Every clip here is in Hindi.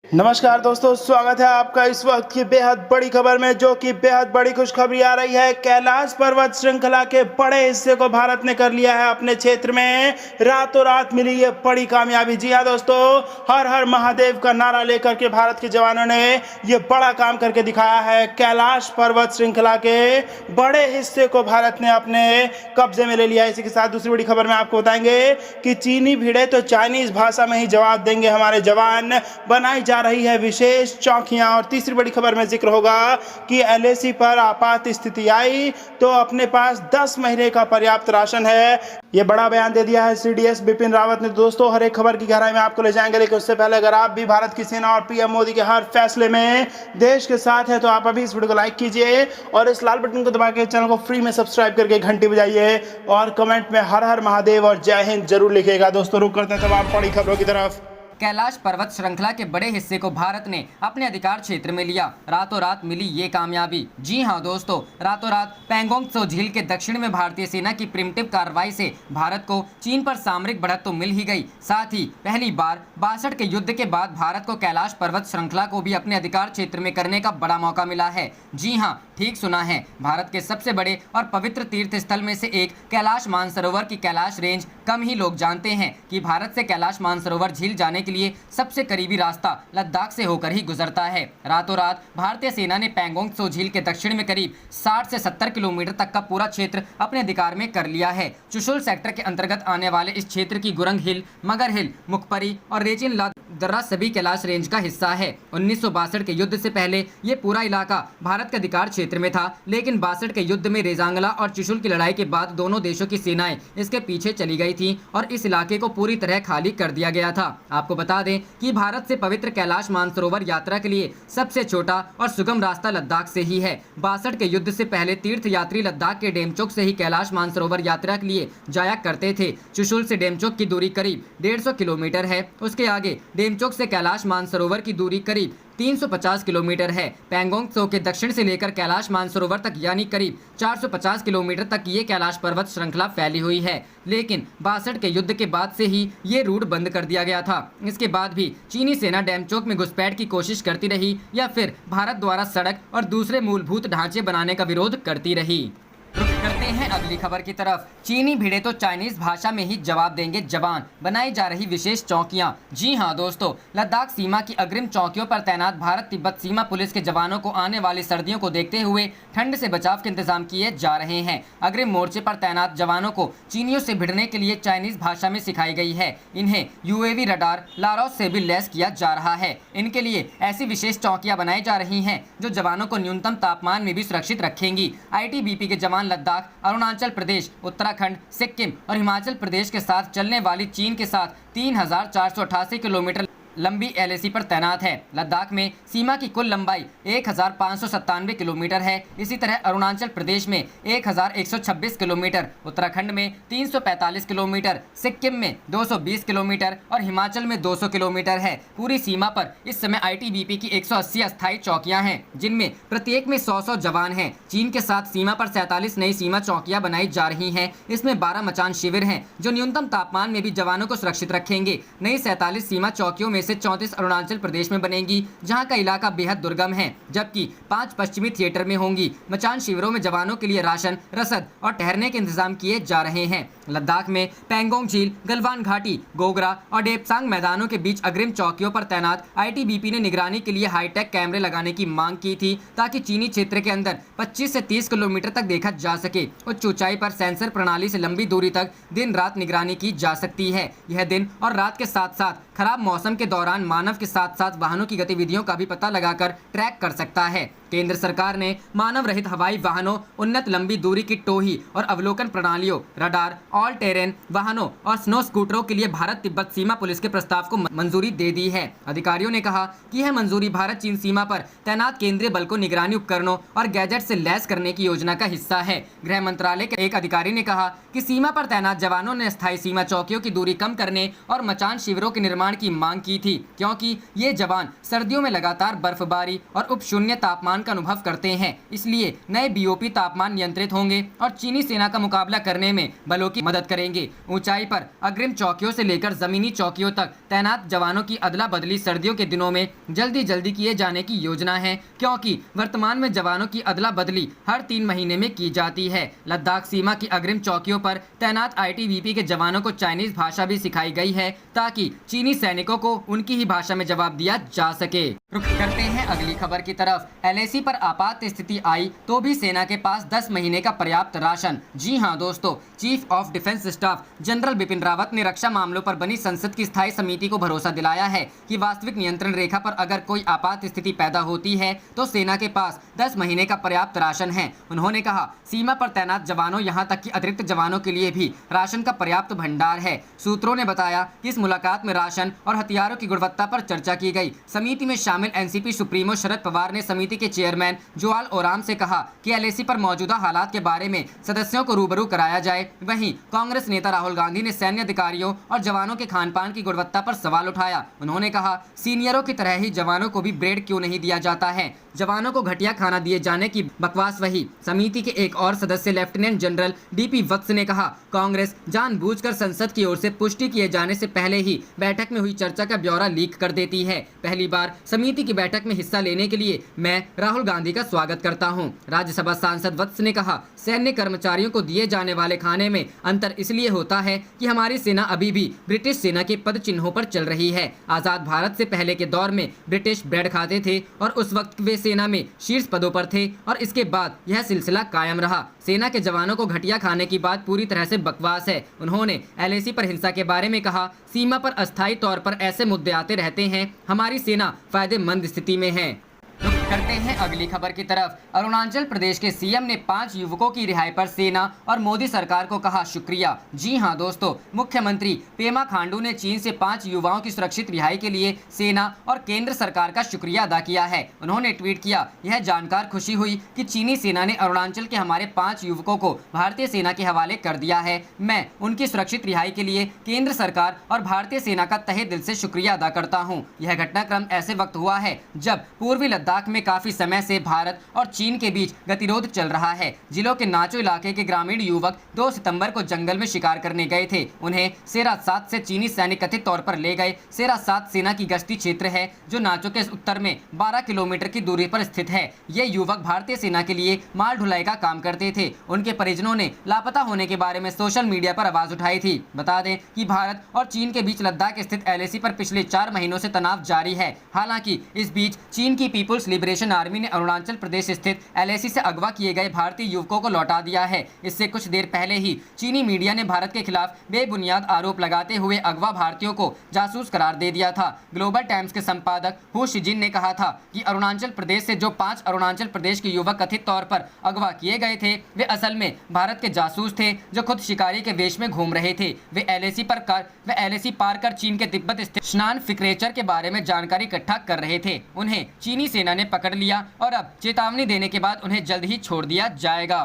नमस्कार दोस्तों, स्वागत है आपका इस वक्त की बेहद बड़ी खबर में, जो कि बेहद बड़ी खुशखबरी आ रही है। कैलाश पर्वत श्रृंखला के बड़े हिस्से को भारत ने कर लिया है अपने क्षेत्र में। रातों रात मिली ये बड़ी कामयाबी। जी हाँ दोस्तों, हर हर महादेव का नारा लेकर के भारत के जवानों ने ये बड़ा काम करके दिखाया है। कैलाश पर्वत श्रृंखला के बड़े हिस्से को भारत ने अपने कब्जे में ले लिया है। इसी के साथ दूसरी बड़ी खबर में आपको बताएंगे कि चीनी भिड़े तो चाइनीज भाषा में ही जवाब देंगे हमारे जवान, बनाई जा रही है विशेष चौकियां। और तीसरी बड़ी खबर में जिक्र होगा कि एलएसी पर आपात स्थिति आई तो अपने पास 10 महीने का पर्याप्त राशन है। ये बड़ा बयान दे दिया है सीडीएस बिपिन रावत ने। दोस्तों, हर एक खबर की गहराई में आपको ले जाएंगे, लेकिन उससे पहले अगर आप भी भारत की सेना और पीएम मोदी के हर फैसले में देश के साथ हैं तो आप अभी इस वीडियो को लाइक कीजिए और इस लाल बटन को दबा के चैनल को फ्री में सब्सक्राइब करके घंटी बजाइए और कमेंट में हर हर महादेव और जय हिंद जरूर लिखिएगा। दोस्तों, रुक करते हैं तमाम बड़ी खबरों की तरफ। कैलाश पर्वत श्रृंखला के बड़े हिस्से को भारत ने अपने अधिकार क्षेत्र में लिया। रातों रात मिली ये कामयाबी। जी हां दोस्तों, रातों रात पैंगोंग त्सो झील के दक्षिण में भारतीय सेना की प्रिमिटिव कार्रवाई से भारत को चीन पर सामरिक बढ़त तो मिल ही गई, साथ ही पहली बार 62 के युद्ध के बाद भारत को कैलाश पर्वत श्रृंखला को भी अपने अधिकार क्षेत्र में करने का बड़ा मौका मिला है। जी हाँ, ठीक सुना है, भारत के सबसे बड़े और पवित्र तीर्थ स्थल में से एक कैलाश मानसरोवर की कैलाश रेंज कम ही लोग जानते हैं कि भारत से कैलाश मानसरोवर झील जाने के लिए सबसे करीबी रास्ता लद्दाख से होकर ही गुजरता है। रातों रात भारतीय सेना ने पैंगोंग त्सो झील के दक्षिण में करीब 60 से 70 किलोमीटर तक का पूरा क्षेत्र अपने अधिकार में कर लिया है। चुशुल सेक्टर के अंतर्गत आने वाले इस क्षेत्र की गुरंग हिल, मगर हिल, मुखपरी और रेचिन दर्रा सभी कैलाश रेंज का हिस्सा है। 1962 के युद्ध से पहले ये पूरा इलाका भारत के अधिकार क्षेत्र में था, लेकिन 62 के युद्ध में रेजांगला और चुशुल की लड़ाई के बाद दोनों देशों की सेनाएं इसके पीछे चली गई थी और इस इलाके को पूरी तरह खाली कर दिया गया था। आपको बता दें कि भारत से पवित्र कैलाश मानसरोवर यात्रा के लिए सबसे छोटा और सुगम रास्ता लद्दाख से ही है। 62 के युद्ध से पहले तीर्थ यात्री लद्दाख के डेमचोक से ही कैलाश मानसरोवर यात्रा के लिए जाया करते थे। चुशुल से डेमचोक की दूरी करीब 150 किलोमीटर है। उसके आगे डेमचोक से कैलाश मानसरोवर की दूरी करीब 350 किलोमीटर है। पैंगोंग त्सो के दक्षिण से लेकर कैलाश मानसरोवर तक यानी करीब 450 किलोमीटर तक ये कैलाश पर्वत श्रृंखला फैली हुई है, लेकिन 62 के युद्ध के बाद से ही ये रूट बंद कर दिया गया था। इसके बाद भी चीनी सेना डेमचोक में घुसपैठ की कोशिश करती रही या फिर भारत द्वारा सड़क और दूसरे मूलभूत ढांचे बनाने का विरोध करती रही। रुक करते हैं अगली खबर की तरफ। चीनी भिड़े तो चाइनीज भाषा में ही जवाब देंगे जवान, बनाई जा रही विशेष चौकियां। जी हां दोस्तों, लद्दाख सीमा की अग्रिम चौकियों पर तैनात भारत तिब्बत सीमा पुलिस के जवानों को आने वाली सर्दियों को देखते हुए ठंड से बचाव के इंतजाम किए जा रहे हैं। अग्रिम मोर्चे पर तैनात जवानों को चीनियों से भिड़ने के लिए चाइनीज भाषा में सिखाई गई है। इन्हें यूएवी रडार लारोस से भी लैस किया जा रहा है। इनके लिए ऐसी विशेष चौकियां बनाई जा रही हैं जो जवानों को न्यूनतम तापमान में भी सुरक्षित रखेंगी। आईटीबीपी के जवान लद्दाख, अरुणाचल प्रदेश, उत्तराखंड, सिक्किम और हिमाचल प्रदेश के साथ चलने वाली चीन के साथ 3488 किलोमीटर लंबी एलएसी पर तैनात है। लद्दाख में सीमा की कुल लंबाई 1597 किलोमीटर है। इसी तरह अरुणाचल प्रदेश में 1126 किलोमीटर, उत्तराखंड में 345 किलोमीटर, सिक्किम में 220 किलोमीटर और हिमाचल में 200 किलोमीटर है। पूरी सीमा पर इस समय आईटीबीपी की 180 अस्थायी चौकियां हैं, जिनमें प्रत्येक में 100 जवान हैं। चीन के साथ सीमा पर 47 नई सीमा चौकियां बनाई जा रही हैं। इसमें 12 मचान शिविर हैं जो न्यूनतम तापमान में भी जवानों को सुरक्षित रखेंगे। नई 47 सीमा चौकियों में से 34 अरुणाचल प्रदेश में बनेंगी, जहां का इलाका बेहद दुर्गम है, जबकि 5 पश्चिमी थिएटर में होंगी। मचान शिविरों में जवानों के लिए राशन, रसद और ठहरने के इंतजाम किए जा रहे हैं। लद्दाख में पैंगोंग झील, गलवान घाटी, गोगरा और डेपसांग मैदानों के बीच अग्रिम चौकियों पर तैनात आईटीबीपी ने निगरानी के लिए हाईटेक कैमरे लगाने की मांग की थी, ताकि चीनी क्षेत्र के अंदर 25 से 30 किलोमीटर तक देखा जा सके। उच्च ऊंचाई पर सेंसर प्रणाली से लंबी दूरी तक दिन रात निगरानी की जा सकती है। यह दिन और रात के साथ साथ खराब मौसम के दौरान मानव के साथ साथ वाहनों की गतिविधियों का भी पता लगाकर ट्रैक कर सकता है। केंद्र सरकार ने मानव रहित हवाई वाहनों, उन्नत लंबी दूरी की टोही और अवलोकन प्रणालियों, रडार, ऑल टेरेन वाहनों और स्नो स्कूटरों के लिए भारत तिब्बत सीमा पुलिस के प्रस्ताव को मंजूरी दे दी है। अधिकारियों ने कहा कि यह मंजूरी भारत चीन सीमा पर तैनात केंद्रीय बल को निगरानी उपकरणों और गैजेट से लैस करने की योजना का हिस्सा है। गृह मंत्रालय के एक अधिकारी ने कहा कि सीमा पर तैनात जवानों ने अस्थायी सीमा चौकियों की दूरी कम करने और मचान शिविरों के निर्माण की मांग की थी, क्योंकि ये जवान सर्दियों में लगातार बर्फबारी और उप शून्य तापमान तापमान का अनुभव करते हैं, इसलिए नए बीओपी तापमान नियंत्रित होंगे और चीनी सेना का मुकाबला करने में बलों की मदद करेंगे। ऊंचाई पर अग्रिम चौकियों से लेकर जमीनी चौकियों तक तैनात जवानों की अदला बदली सर्दियों के दिनों में जल्दी किए जाने की योजना है, क्योंकि वर्तमान में जवानों की अदला बदली हर 3 महीने में की जाती है। लद्दाख सीमा की अग्रिम चौकियों पर तैनात आईटीबीपी के जवानों को चाइनीज भाषा भी सिखाई गई है, ताकि चीनी सैनिकों को उनकी ही भाषा में जवाब दिया जा सके। रुक करते हैं अगली खबर की तरफ। एलएसी पर आपात स्थिति आई तो भी सेना के पास 10 महीने का पर्याप्त राशन। जी हां दोस्तों, chief of defence staff general Bipin Rawat ने रक्षा मामलों पर बनी संसद की स्थायी समिति को भरोसा दिलाया है कि वास्तविक नियंत्रण रेखा पर अगर कोई आपात स्थिति पैदा होती है तो सेना के पास 10 महीने का पर्याप्त राशन है। उन्होंने कहा, सीमा पर तैनात जवानों यहां तक कि अतिरिक्त जवानों के लिए भी राशन का पर्याप्त भंडार है। सूत्रों ने बताया कि इस मुलाकात में राशन और हथियारों की गुणवत्ता पर चर्चा की गई। समिति में शामिल एनसीपी सुप्रीमो शरद पवार ने समिति के चेयरमैन जोआल ओराम से कहा कि एलएसी पर मौजूदा हालात के बारे में सदस्यों को रूबरू कराया जाए। वहीं कांग्रेस नेता राहुल गांधी ने सैन्य अधिकारियों और जवानों के खान पान की गुणवत्ता पर सवाल उठाया। उन्होंने कहा, सीनियरों की तरह ही जवानों को भी ब्रेड क्यों नहीं दिया जाता है, जवानों को घटिया खाना दिए जाने की बकवास वही। समिति के एक और सदस्य लेफ्टिनेंट जनरल डीपी वत्स ने कहा, कांग्रेस जानबूझकर संसद की ओर से पुष्टि किए जाने से पहले ही बैठक में हुई चर्चा का ब्यौरा लीक कर देती है। पहली बार समिति की बैठक में हिस्सा लेने के लिए मैं राहुल गांधी का स्वागत करता हूं। राज्यसभा सांसद वत्स ने कहा, सैन्य कर्मचारियों को दिए जाने वाले खाने में अंतर इसलिए होता है कि हमारी सेना अभी भी ब्रिटिश सेना के पद चिन्हों पर चल रही है। आजाद भारत से पहले के दौर में ब्रिटिश ब्रेड खाते थे और उस वक्त वे सेना में शीर्ष पदों पर थे और इसके बाद यह सिलसिला कायम रहा। सेना के जवानों को घटिया खाने की बात पूरी तरह से बकवास है। उन्होंने एलएसी पर हिंसा के बारे में कहा, सीमा पर अस्थायी तौर पर ऐसे मुद्दे आते रहते हैं, हमारी सेना फायदेमंद स्थिति में है। करते हैं अगली खबर की तरफ। अरुणाचल प्रदेश के सीएम ने 5 युवकों की रिहाई पर सेना और मोदी सरकार को कहा शुक्रिया। जी हां दोस्तों, मुख्यमंत्री पेमा खांडू ने चीन से 5 युवाओं की सुरक्षित रिहाई के लिए सेना और केंद्र सरकार का शुक्रिया अदा किया है। उन्होंने ट्वीट किया, यह जानकर खुशी हुई कि चीनी सेना ने अरुणाचल के हमारे 5 युवकों को भारतीय सेना के हवाले कर दिया है। मैं उनकी सुरक्षित रिहाई के लिए केंद्र सरकार और भारतीय सेना का तहे दिल से शुक्रिया अदा करता हूँ। यह घटनाक्रम ऐसे वक्त हुआ है जब पूर्वी लद्दाख में काफी समय से भारत और चीन के बीच गतिरोध चल रहा है। जिलों के नाचो इलाके के ग्रामीण युवक 2 सितंबर को जंगल में शिकार करने गए थे। उन्हें सेरा 7 से चीनी सैनिक कथित तौर पर ले गए। सेरा 7 सेना की गश्ती क्षेत्र है जो नाचो के उत्तर में 12 किलोमीटर की दूरी पर स्थित है। ये युवक भारतीय सेना के लिए माल ढुलाई का काम करते थे। उनके परिजनों ने लापता होने के बारे में सोशल मीडिया पर आवाज उठाई थी। बता दें कि भारत और चीन के बीच लद्दाख स्थित एलएसी पर पिछले 4 महीनों से तनाव जारी है। हालांकि इस बीच चीन की पीपुल्स लिबरेशन आर्मी ने अरुणाचल प्रदेश स्थित एलएसी से अगवा किए गए भारतीय युवकों को लौटा दिया है। इससे कुछ देर पहले ही चीनी मीडिया ने भारत के खिलाफ बेबुनियाद आरोप लगाते हुए अगवा भारतीयों को जासूस करार दे दिया था। ग्लोबल टाइम्स के संपादक हु शिजिन ने कहा था कि अरुणाचल प्रदेश से जो 5 अरुणाचल प्रदेश के युवक कथित तौर पर अगवा किए गए थे, वे असल में भारत के जासूस थे जो खुद शिकारी के वेश में घूम रहे थे। वे एलएसी पार कर चीन के तिब्बत स्थित स्नान फिक्रेचर के बारे में जानकारी इकट्ठा कर रहे थे। उन्हें चीनी सेना ने पकड़ लिया और अब चेतावनी देने के बाद उन्हें जल्द ही छोड़ दिया जाएगा।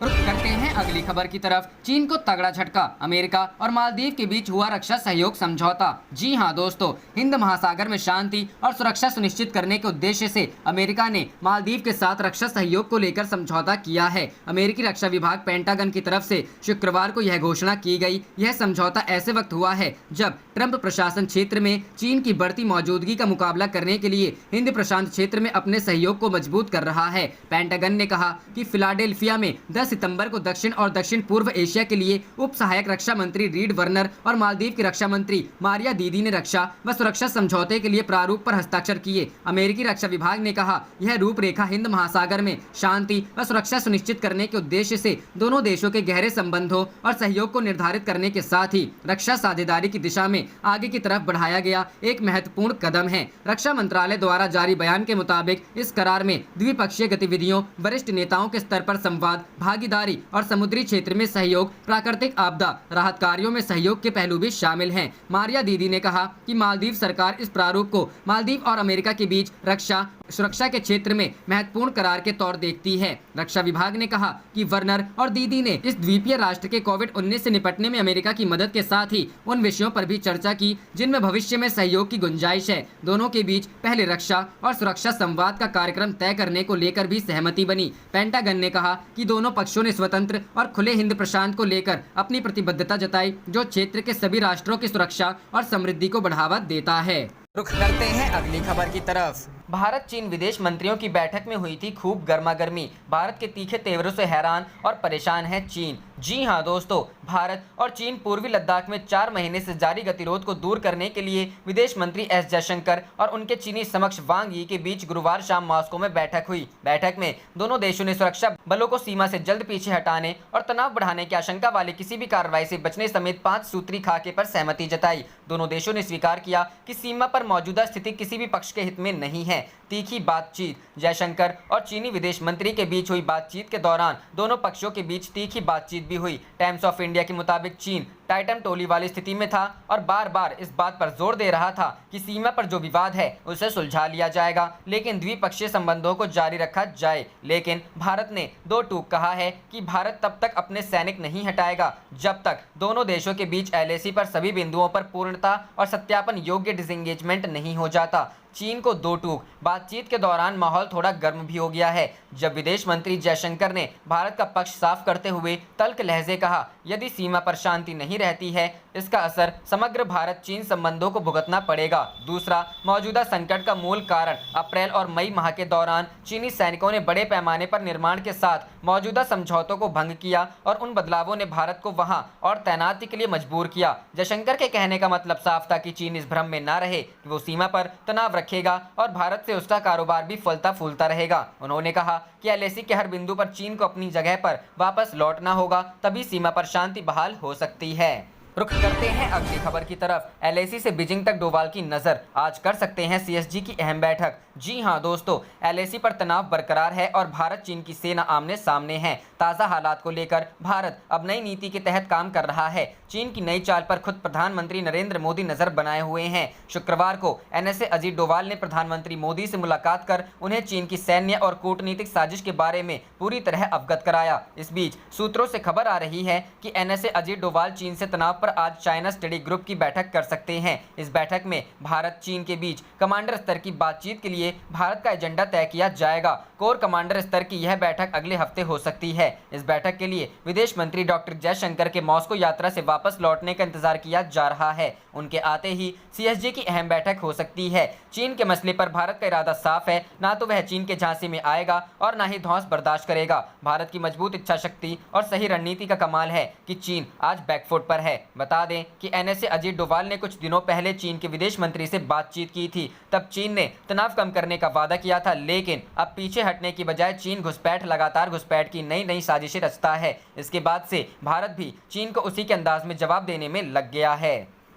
रुक करते हैं अगली खबर की तरफ। चीन को तगड़ा झटका, अमेरिका और मालदीव के बीच हुआ रक्षा सहयोग समझौता। जी हां दोस्तों, हिंद महासागर में शांति और सुरक्षा सुनिश्चित करने के उद्देश्य से अमेरिका ने मालदीव के साथ रक्षा सहयोग को लेकर समझौता किया है। अमेरिकी रक्षा विभाग पेंटागन की तरफ से शुक्रवार को यह घोषणा की गई। यह समझौता ऐसे वक्त हुआ है जब ट्रंप प्रशासन क्षेत्र में चीन की बढ़ती मौजूदगी का मुकाबला करने के लिए हिंद प्रशांत क्षेत्र में अपने सहयोग को मजबूत कर रहा है। पेंटागन ने कहा कि फिलाडेल्फिया में 10 सितंबर को दक्षिण और दक्षिण पूर्व एशिया के लिए उप सहायक रक्षा मंत्री रीड वर्नर और मालदीव की रक्षा मंत्री मारिया दीदी ने रक्षा व सुरक्षा समझौते के लिए प्रारूप पर हस्ताक्षर किए। अमेरिकी रक्षा विभाग ने कहा, यह रूपरेखा हिंद महासागर में शांति व सुरक्षा सुनिश्चित करने के उद्देश्य से दोनों देशों के गहरे संबंधों और सहयोग को निर्धारित करने के साथ ही रक्षा साझेदारी की दिशा में आगे की तरफ बढ़ाया गया एक महत्वपूर्ण कदम है। रक्षा मंत्रालय द्वारा जारी बयान के मुताबिक इस करार में द्विपक्षीय गतिविधियों, वरिष्ठ नेताओं के स्तर पर संवाद, भागीदारी और समुद्री क्षेत्र में सहयोग, प्राकृतिक आपदा राहत कार्यों में सहयोग के पहलू भी शामिल हैं। मारिया दीदी ने कहा कि मालदीव सरकार इस प्रारूप को मालदीव और अमेरिका के बीच रक्षा सुरक्षा के क्षेत्र में महत्वपूर्ण करार के तौर देखती है। रक्षा विभाग ने कहा कि वर्नर और दीदी ने इस द्वीपीय राष्ट्र के कोविड-19 से निपटने में अमेरिका की मदद के साथ ही उन विषयों पर भी चर्चा की जिनमें भविष्य में सहयोग की गुंजाइश है। दोनों के बीच पहले रक्षा और सुरक्षा संवाद का कार्यक्रम तय करने को लेकर भी सहमति बनी। पेंटागन ने कहा कि दोनों पक्षों ने स्वतंत्र और खुले हिंद प्रशांत को लेकर अपनी प्रतिबद्धता जताई, जो क्षेत्र के सभी राष्ट्रों की सुरक्षा और समृद्धि को बढ़ावा देता है। रुख करते हैं अगली खबर की तरफ। भारत चीन विदेश मंत्रियों की बैठक में हुई थी खूब गर्मागर्मी। भारत के तीखे तेवरों से हैरान और परेशान है चीन। जी हां दोस्तों, भारत और चीन पूर्वी लद्दाख में 4 महीने से जारी गतिरोध को दूर करने के लिए विदेश मंत्री एस जयशंकर और उनके चीनी समक्ष वांग यी के बीच गुरुवार शाम मॉस्को में बैठक हुई। बैठक में दोनों देशों ने सुरक्षा बलों को सीमा से जल्द पीछे हटाने और तनाव बढ़ाने की आशंका वाली किसी भी कार्रवाई से बचने समेत 5 सूत्री खाके पर सहमति जताई। दोनों देशों ने स्वीकार किया कि सीमा पर मौजूदा स्थिति किसी भी पक्ष के हित में नहीं है। तीखी बातचीत। जयशंकर और चीनी विदेश मंत्री के बीच हुई बातचीत के दौरान दोनों पक्षों के बीच तीखी बातचीत भी हुई। टाइम्स ऑफ इंडिया के मुताबिक चीन टाइटम टोली वाली स्थिति में था और बार बार इस बात पर जोर दे रहा था कि सीमा पर जो विवाद है उसे सुलझा लिया जाएगा, लेकिन द्विपक्षीय संबंधों को जारी रखा जाए। लेकिन भारत ने दो टूक कहा है कि भारत तब तक अपने सैनिक नहीं हटाएगा जब तक दोनों देशों के बीच LAC पर सभी बिंदुओं पर पूर्णता और सत्यापन योग्य डिसएंगेजमेंट नहीं हो जाता। चीन को दो टूक। बातचीत के दौरान माहौल थोड़ा गर्म भी हो गया है जब विदेश मंत्री जयशंकर ने भारत का पक्ष साफ करते हुए तल्ख लहजे कहा, यदि सीमा पर शांति नहीं रहती है इसका असर समग्र भारत चीन संबंधों को भुगतना पड़ेगा। दूसरा, मौजूदा संकट का मूल कारण अप्रैल और मई माह के दौरान चीनी सैनिकों ने बड़े पैमाने पर निर्माण के साथ मौजूदा समझौतों को भंग किया और उन बदलावों ने भारत को वहां और तैनाती के लिए मजबूर किया। जयशंकर के कहने का मतलब साफ था कि चीन इस भ्रम में न रहे कि वो सीमा पर तनाव रखेगा और भारत से उसका कारोबार भी फलता फूलता रहेगा। उन्होंने कहा कि LAC के हर बिंदु पर चीन को अपनी जगह पर वापस लौटना होगा, तभी सीमा पर शांति बहाल हो सकती है। रुख करते हैं अगली खबर की तरफ। LAC से बीजिंग तक डोवाल की नजर। आज कर सकते हैं CSG की अहम बैठक। जी हां दोस्तों, LAC पर तनाव बरकरार है और भारत चीन की सेना आमने सामने है। ताज़ा हालात को लेकर भारत अब नई नीति के तहत काम कर रहा है। चीन की नई चाल पर खुद प्रधानमंत्री नरेंद्र मोदी नजर बनाए हुए हैं। शुक्रवार को NSA अजीत डोवाल ने प्रधानमंत्री मोदी से मुलाकात कर उन्हें चीन की सैन्य और कूटनीतिक साजिश के बारे में पूरी तरह अवगत कराया। इस बीच सूत्रों से खबर आ रही है कि NSA अजीत डोवाल चीन से तनाव पर आज चाइना स्टडी ग्रुप की बैठक कर सकते हैं। इस बैठक में भारत चीन के बीच कमांडर स्तर की बातचीत के लिए भारत का एजेंडा तय किया जाएगा। कोर कमांडर स्तर की यह बैठक अगले हफ्ते हो सकती है। इस बैठक के लिए विदेश मंत्री डॉक्टर जयशंकर के मॉस्को यात्रा से वापस लौटने का इंतजार किया जा रहा है। उनके आते ही CSG की अहम बैठक हो सकती है। चीन के मसले पर भारत का इरादा साफ है, ना तो वह चीन के झांसे में आएगा और ना ही धौंस बर्दाश्त करेगा। भारत की मजबूत इच्छा शक्ति और सही रणनीति का कमाल है कि चीन आज बैकफुट पर है। बता दें कि NSA अजीत डोवाल ने कुछ दिनों पहले चीन के विदेश मंत्री से बातचीत की थी। तब चीन ने तनाव कम करने का वादा किया था, लेकिन अब पीछे हटने की बजाय चीन लगातार घुसपैठ की नई साजिशें रचता है। इसके बाद से भारत भी चीन को उसी के अंदाज में जवाब देने में लग गया है।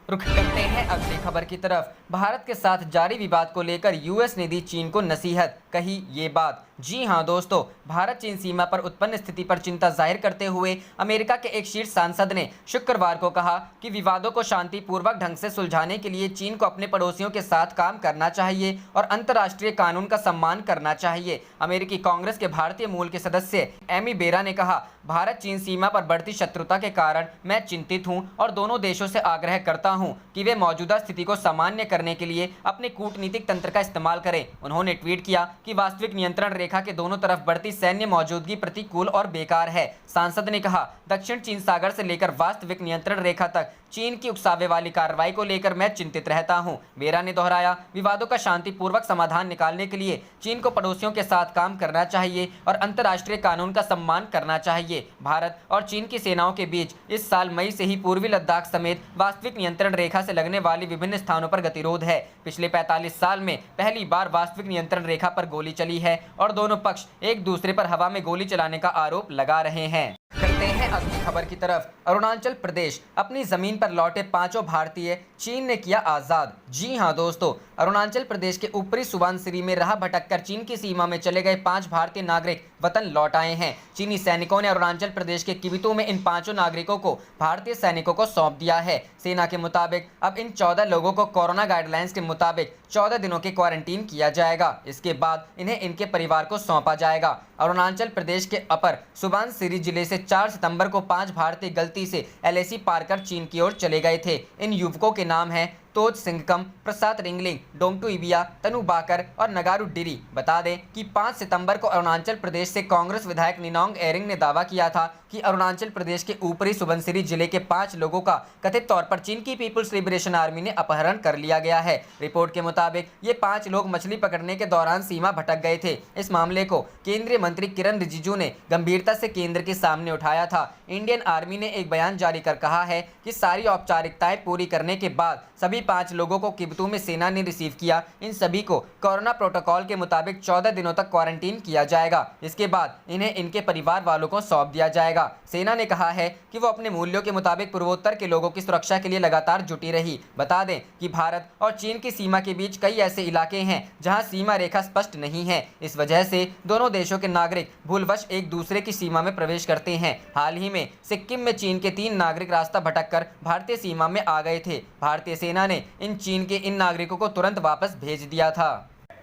रुख करते हैं अगली खबर की तरफ। भारत के साथ जारी विवाद को लेकर US ने दी चीन को नसीहत, कही ये बात। जी हां दोस्तों, भारत चीन सीमा पर उत्पन्न स्थिति पर चिंता जाहिर करते हुए अमेरिका के एक शीर्ष सांसद ने शुक्रवार को कहा कि विवादों को शांतिपूर्वक ढंग से सुलझाने के लिए चीन को अपने पड़ोसियों के साथ काम करना चाहिए और अंतर्राष्ट्रीय कानून का सम्मान करना चाहिए। अमेरिकी कांग्रेस के भारतीय मूल के सदस्य एमी बेरा ने कहा, भारत चीन सीमा पर बढ़ती शत्रुता के कारण मैं चिंतित हूं और दोनों देशों से आग्रह करता हूं कि वे मौजूदा स्थिति को सामान्य करने के लिए अपने कूटनीतिक तंत्र का इस्तेमाल करें। उन्होंने ट्वीट किया कि वास्तविक नियंत्रण रेखा के दोनों तरफ बढ़ती सैन्य मौजूदगी प्रतिकूल और बेकार है। सांसद ने कहा, दक्षिण चीन सागर से लेकर वास्तविक नियंत्रण रेखा तक चीन की उकसावे वाली कार्रवाई को लेकर मैं चिंतित रहता हूं। बेरा ने दोहराया, विवादों का शांतिपूर्वक समाधान निकालने के लिए चीन को पड़ोसियों के साथ काम करना चाहिए और अंतर्राष्ट्रीय कानून का सम्मान करना चाहिए। भारत और चीन की सेनाओं के बीच इस साल मई से ही पूर्वी लद्दाख समेत वास्तविक नियंत्रण रेखा से लगने वाली विभिन्न स्थानों पर गतिरोध है। पिछले 45 साल में पहली बार वास्तविक नियंत्रण रेखा पर गोली चली है और दोनों पक्ष एक दूसरे पर हवा में गोली चलाने का आरोप लगा रहे हैं। करते हैं अगली खबर की तरफ। अरुणाचल प्रदेश अपनी जमीन पर लौटे पांचों भारतीय चीन ने किया आजाद। जी हां दोस्तों, अरुणाचल प्रदेश के ऊपरी सुबनसिरी में राह भटककर चीन की सीमा में चले गए 5 भारतीय नागरिक वतन लौट आए हैं। चीनी सैनिकों ने अरुणाचल प्रदेश के किबितू में इन 5 नागरिकों को भारतीय सैनिकों को सौंप दिया है। सेना के मुताबिक अब इन 14 लोगों को कोरोना गाइडलाइंस के मुताबिक 14 दिनों के क्वारंटीन किया जाएगा। इसके बाद इन्हें इनके परिवार को सौंपा जाएगा। अरुणाचल प्रदेश के अपर सुबनसिरी जिले से 4 सितंबर को 5 भारतीय गलती से LAC पार कर चीन की ओर चले गए थे। इन युवकों के नाम हैं तोज सिंगकम, प्रसाद रिंगलिंग, डोंगटू इबिया, तनु बाकर और नगारू डिरी। बता दें कि 5 सितंबर को अरुणाचल प्रदेश से कांग्रेस विधायक निनोंग एरिंग ने दावा किया था कि अरुणाचल प्रदेश के ऊपरी सुबनसिरी जिले के 5 लोगों का कथित तौर पर चीन की पीपुल्स लिबरेशन आर्मी ने अपहरण कर लिया गया है। रिपोर्ट के मुताबिक ये 5 लोग मछली पकड़ने के दौरान सीमा भटक गए थे। इस मामले को केंद्रीय मंत्री किरण रिजिजू ने गंभीरता से केंद्र के सामने उठाया था। इंडियन आर्मी ने एक बयान जारी कर कहा है कि सारी औपचारिकताएं पूरी करने के बाद सभी 5 लोगों को किबतू में सेना ने रिसीव किया। इन सभी को कोरोना प्रोटोकॉल के मुताबिक 14 दिनों तक क्वारंटीन किया जाएगा। इसके बाद इन्हें इनके परिवार वालों को सौंप दिया जाएगा। सेना ने कहा है कि वो अपने मूल्यों के मुताबिक पूर्वोत्तर के लोगों की सुरक्षा के लिए लगातार जुटी रही। बता दें कि भारत और चीन की सीमा के बीच कई ऐसे इलाके हैं जहां सीमा रेखा स्पष्ट नहीं है। इस वजह से दोनों देशों के नागरिक भूलवश एक दूसरे की सीमा में प्रवेश करते हैं। हाल ही में सिक्किम में चीन के 3 नागरिक रास्ता भटककर भारतीय सीमा में आ गए थे। भारतीय सेना ने चीन के इन नागरिकों को तुरंत वापस भेज दिया था।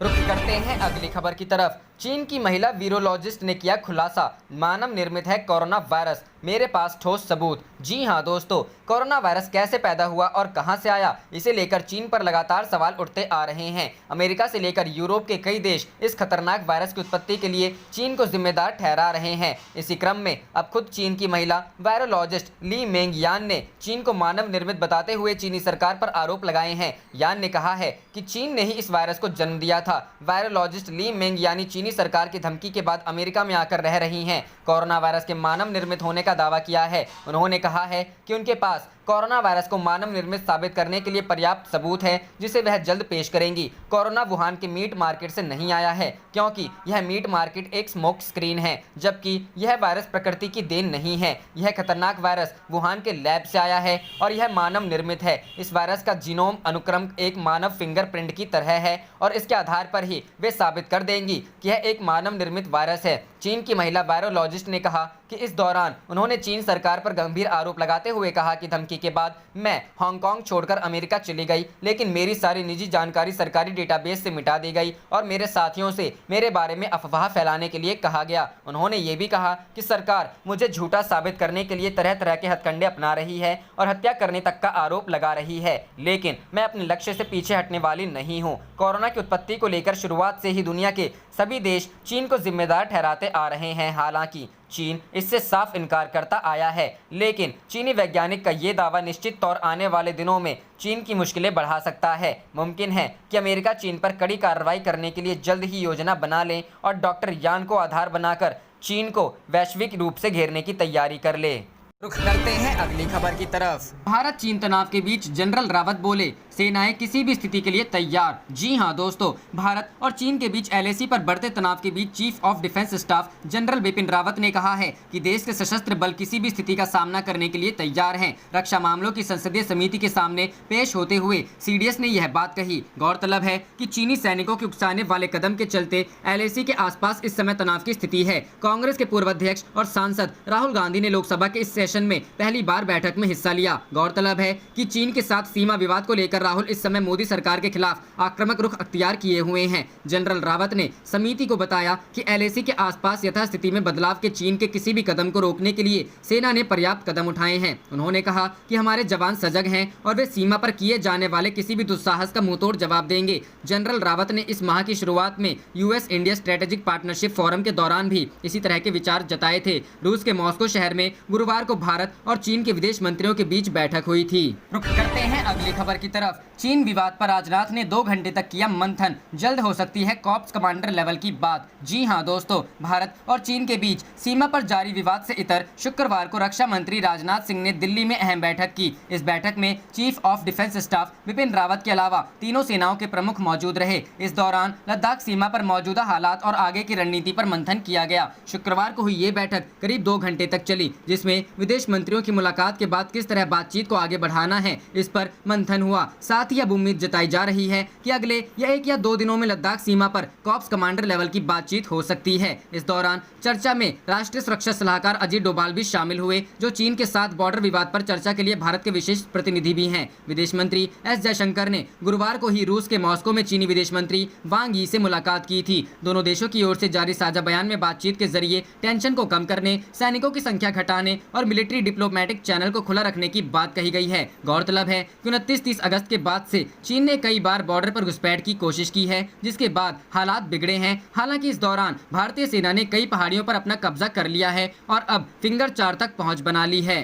रुक करते हैं अगली खबर की तरफ। चीन की महिला वीरोलॉजिस्ट ने किया खुलासा, मानव निर्मित है कोरोना वायरस, मेरे पास ठोस सबूत। जी हां दोस्तों, कोरोना वायरस कैसे पैदा हुआ और कहां से आया, इसे लेकर चीन पर लगातार सवाल उठते आ रहे हैं। अमेरिका से लेकर यूरोप के कई देश इस खतरनाक वायरस की उत्पत्ति के लिए चीन को जिम्मेदार ठहरा रहे हैं। इसी क्रम में अब खुद चीन की महिला वायरोलॉजिस्ट ली मेंग यान ने चीन को मानव निर्मित बताते हुए चीनी सरकार पर आरोप लगाए हैं। यान ने कहा है कि चीन ने ही इस वायरस को जन्म दिया था। वायरोलॉजिस्ट ली मेंग यानी चीनी सरकार की धमकी के बाद अमेरिका में आकर रह रही हैं। कोरोना वायरस के मानव निर्मित होने का दावा किया है। उन्होंने कहा है कि उनके पास कोरोना वायरस को मानव निर्मित साबित करने के लिए पर्याप्त सबूत है, जिसे वह जल्द पेश करेंगी। कोरोना वुहान के मीट मार्केट से नहीं आया है, क्योंकि यह मीट मार्केट एक स्मोक स्क्रीन है, जबकि यह वायरस प्रकृति की देन नहीं है। यह खतरनाक वायरस वुहान के लैब से आया है और यह मानव निर्मित है। इस वायरस का जीनोम अनुक्रम एक मानव फिंगरप्रिंट की तरह है और इसके आधार पर ही वे साबित कर देंगी कि यह एक मानव निर्मित वायरस है। चीन की महिला वायरोलॉजिस्ट ने कहा कि इस दौरान उन्होंने चीन सरकार पर गंभीर आरोप लगाते हुए कहा कि धमकी के बाद मैं हांगकांग छोड़कर अमेरिका चली गई, लेकिन मेरी सारी निजी जानकारी सरकारी डेटाबेस से मिटा दी गई और मेरे साथियों से मेरे बारे में अफवाह फैलाने के लिए कहा गया। उन्होंने ये भी कहा कि सरकार मुझे झूठा साबित करने के लिए तरह तरह के हथकंडे अपना रही है और हत्या करने तक का आरोप लगा रही है, लेकिन मैं अपने लक्ष्य से पीछे हटने वाली नहीं हूँ। कोरोना की उत्पत्ति को लेकर शुरुआत से ही दुनिया के सभी देश चीन को जिम्मेदार ठहराते आ रहे हैं। हालांकि चीन इससे साफ इनकार करता आया है, लेकिन चीनी वैज्ञानिक का ये दावा निश्चित तौर आने वाले दिनों में चीन की मुश्किलें बढ़ा सकता है। मुमकिन है कि अमेरिका चीन पर कड़ी कार्रवाई करने के लिए जल्द ही योजना बना ले और डॉक्टर यान को आधार बनाकर चीन को वैश्विक रूप से घेरने की तैयारी कर ले। रुख करते हैं अगली खबर की तरफ। भारत चीन तनाव के बीच जनरल रावत बोले, सेनाएं किसी भी स्थिति के लिए तैयार। जी हां दोस्तों, भारत और चीन के बीच LAC पर बढ़ते तनाव के बीच chief of defence staff general Bipin Rawat ने कहा है कि देश के सशस्त्र बल किसी भी स्थिति का सामना करने के लिए तैयार हैं। रक्षा मामलों की संसदीय समिति के सामने पेश होते हुए CDS ने यह बात कही। गौरतलब है कि चीनी सैनिकों के उकसाने वाले कदम के चलते LAC के आसपास इस समय तनाव की स्थिति है। कांग्रेस के पूर्व अध्यक्ष और सांसद राहुल गांधी ने लोकसभा के इस सेशन में पहली बार बैठक में हिस्सा लिया। गौरतलब है कि चीन के साथ सीमा विवाद को लेकर राहुल इस समय मोदी सरकार के खिलाफ आक्रामक रुख अख्तियार किए हुए हैं। जनरल रावत ने समिति को बताया कि LAC के आसपास यथास्थिति में बदलाव के चीन के किसी भी कदम को रोकने के लिए सेना ने पर्याप्त कदम उठाए हैं। उन्होंने कहा कि हमारे जवान सजग हैं और वे सीमा पर किए जाने वाले किसी भी दुस्साहस का मुंहतोड़ जवाब देंगे। जनरल रावत ने इस माह की शुरुआत में US India strategic partnership forum के दौरान भी इसी तरह के विचार जताए थे। रूस के मॉस्को शहर में गुरुवार को भारत और चीन के विदेश मंत्रियों के बीच बैठक हुई थी। रुक करते हैं अगली खबर की तरफ। चीन विवाद पर राजनाथ ने 2 घंटे तक किया मंथन, जल्द हो सकती है कॉर्प्स कमांडर लेवल की बात। जी हां दोस्तों, भारत और चीन के बीच सीमा पर जारी विवाद से इतर शुक्रवार को रक्षा मंत्री राजनाथ सिंह ने दिल्ली में अहम बैठक की। इस बैठक में chief of defence staff Bipin Rawat के अलावा तीनों सेनाओं के प्रमुख मौजूद रहे। इस दौरान लद्दाख सीमा पर मौजूदा हालात और आगे की रणनीति पर मंथन किया गया। शुक्रवार को हुई ये बैठक करीब 2 घंटे तक चली, जिसमें विदेश मंत्रियों की मुलाकात के बाद किस तरह बातचीत को आगे बढ़ाना है, इस पर मंथन हुआ। साथ ही अब उम्मीद जताई जा रही है कि अगले या 1 या 2 दिनों में लद्दाख सीमा पर कॉर्प्स कमांडर लेवल की बातचीत हो सकती है। इस दौरान चर्चा में राष्ट्रीय सुरक्षा सलाहकार अजीत डोभाल भी शामिल हुए, जो चीन के साथ बॉर्डर विवाद पर चर्चा के लिए भारत के विशेष प्रतिनिधि भी हैं। विदेश मंत्री एस जयशंकर ने गुरुवार को ही रूस के मॉस्को में चीनी विदेश मंत्री वांग यी से मुलाकात की थी। दोनों देशों की ओर से जारी साझा बयान में बातचीत के जरिए टेंशन को कम करने, सैनिकों की संख्या घटाने और मिलिट्री डिप्लोमेटिक चैनल को खुला रखने की बात कही गई है। गौरतलब है कि 29-30 अगस्त के बाद से चीन ने कई बार बॉर्डर पर घुसपैठ की कोशिश की है, जिसके बाद हालात बिगड़े हैं। हालांकि इस दौरान भारतीय सेना ने कई पहाड़ियों पर अपना कब्जा कर लिया है और अब फिंगर 4 तक पहुंच बना ली है।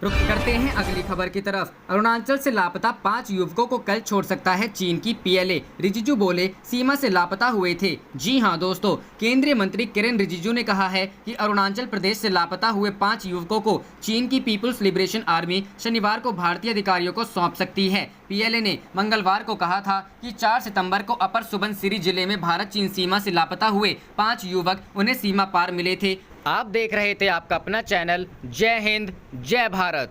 रुक करते हैं अगली खबर की तरफ। अरुणाचल से लापता 5 युवकों को कल छोड़ सकता है चीन की पीएलए, रिजिजू बोले सीमा से लापता हुए थे। जी हां दोस्तों, केंद्रीय मंत्री किरेन रिजिजू ने कहा है कि अरुणाचल प्रदेश से लापता हुए 5 युवकों को चीन की पीपुल्स लिबरेशन आर्मी शनिवार को भारतीय अधिकारियों को सौंप सकती है। पीएलए ने मंगलवार को कहा था कि 4 सितंबर को अपर सुबनसिरी जिले में भारत चीन सीमा से लापता हुए 5 युवक उन्हें सीमा पार मिले थे। आप देख रहे थे आपका अपना चैनल जय हिंद जय भारत।